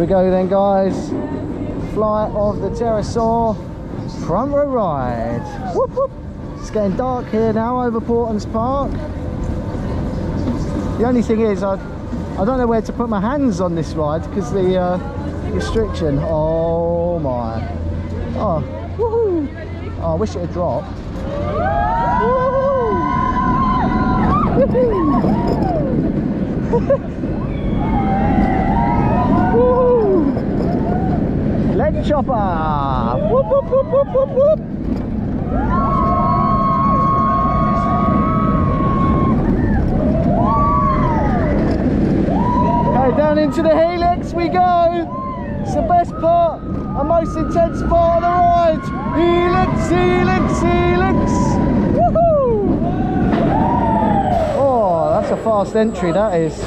we go then, guys. Flight of the Pterosaur, front row ride. Whoop, whoop. It's getting dark here now over Paultons Park. The only thing is, I don't know where to put my hands on this ride because the restriction. Oh my. Oh, woohoo. Oh, I wish it had dropped. Woohoo. Leg chopper! Whoop, whoop, whoop, whoop, whoop, whoop. Okay, down into the helix we go! It's the best part and most intense part of the ride! Helix, helix, helix! Woohoo! Oh, that's a fast entry, that is.